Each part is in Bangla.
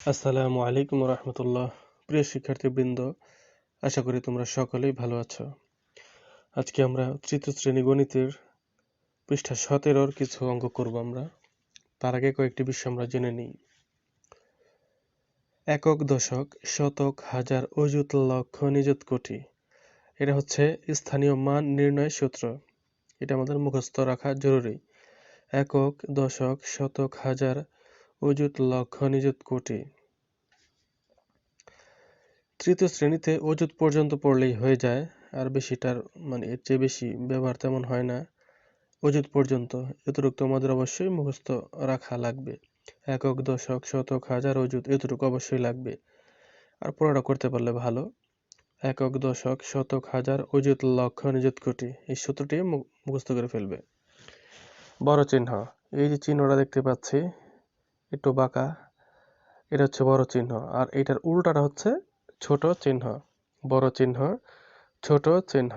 আসসালামু আলাইকুম রহমতুল্লাহ। প্রিয় শিক্ষার্থীবৃন্দ, আশা করি তোমরা সকলেই ভালো আছো। আজকে আমরা তৃতীয় শ্রেণী গণিতের পৃষ্ঠা 17 কিছু অঙ্ক করব আমরা। তার আগে কয়েকটি বিষয় আমরা জেনে নিই। একক, দশক, শতক, হাজার, অযুত, লক্ষ, নিযুত, কোটি। এটা হচ্ছে স্থানীয় মান নির্ণয় সূত্র। এটা আমাদের মুখস্থ রাখা জরুরি। একক, দশক, শতক, হাজার, অযুত, লক্ষ, নিযুত, কোটি। তৃতীয় শ্রেণীতে অযুত পর্যন্ত পড়লেই হয়ে যায়, আর বেশিটার এর চেয়ে বেশি ব্যবহার তেমন হয় না। অযুত পর্যন্ত এতটুকু তোমাদের অবশ্যই মুখস্থ রাখা লাগবে। একক, দশক, শতক, হাজার, অযুত এতটুকু অবশ্যই লাগবে, আর পুরোটা করতে পারলে ভালো। একক, দশক, শতক, হাজার, অযুত, লক্ষ, নিযুত, কোটি এই সূত্রটি মুখস্থ করে ফেলবে। বড় চিহ্ন, এই যে চিহ্নটা দেখতে পাচ্ছি একটু বাঁকা, এটা হচ্ছে বড় চিহ্ন, আর এটার উল্টাটা হচ্ছে ছোট চিহ্ন। বড় চিহ্ন, ছোট চিহ্ন।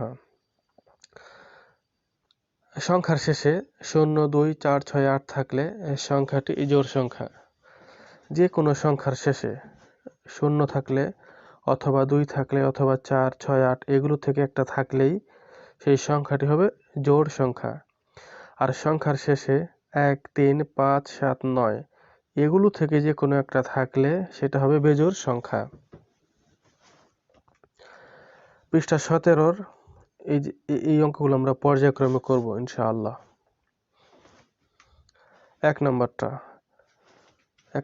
সংখ্যার শেষে 0, 2, 4, 6, 8 থাকলে সংখ্যাটি জোড় সংখ্যা। যে কোনো সংখ্যার শেষে 0 থাকলে অথবা 2 থাকলে অথবা 4, 6, 8 এগুলো থেকে একটা থাকলেই সেই সংখ্যাটি হবে জোড় সংখ্যা। আর সংখ্যার শেষে 1, 3, 5, 7, 9 এগুলো থেকে যে কোনো একটা থাকলে সেটা হবে বেজোড় সংখ্যা। পৃষ্ঠা 17 এই অঙ্কগুলো আমরা পর্যায়ক্রমে করব ইনশাআল্লাহ। এক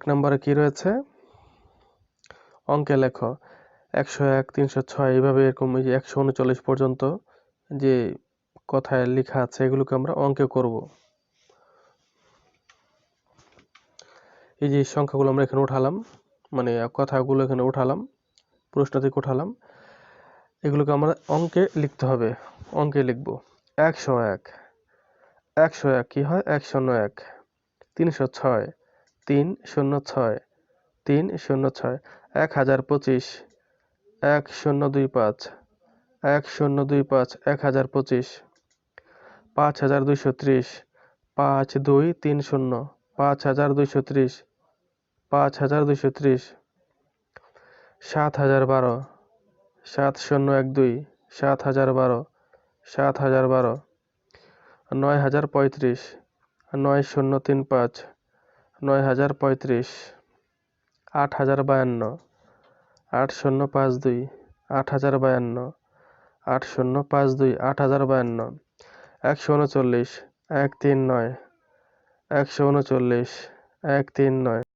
নম্বরে কি রয়েছে? অঙ্কে লেখো 101, 306 এইভাবে এরকম 139 পর্যন্ত যে কথায় লেখা আছে এগুলোকে আমরা অঙ্কে করব। এই যে সংখ্যাগুলো আমরা এখানে উঠালাম, কথাগুলো এখানে উঠালাম, প্রশ্ন থেকে উঠালাম, এগুলোকে আমরা অঙ্কে লিখতে হবে। অঙ্কে লিখব 101, 101 কি হয়? 101, 306, 306, 306, 1025, 1025, 1025, 1025, 5230, 5230, 5230, 5230, 7012, 7012, 7012, 7012, 9035, 9035, 9035, 8052, 8052, 8052, 8052, 8052, 139, 139, 139, 139।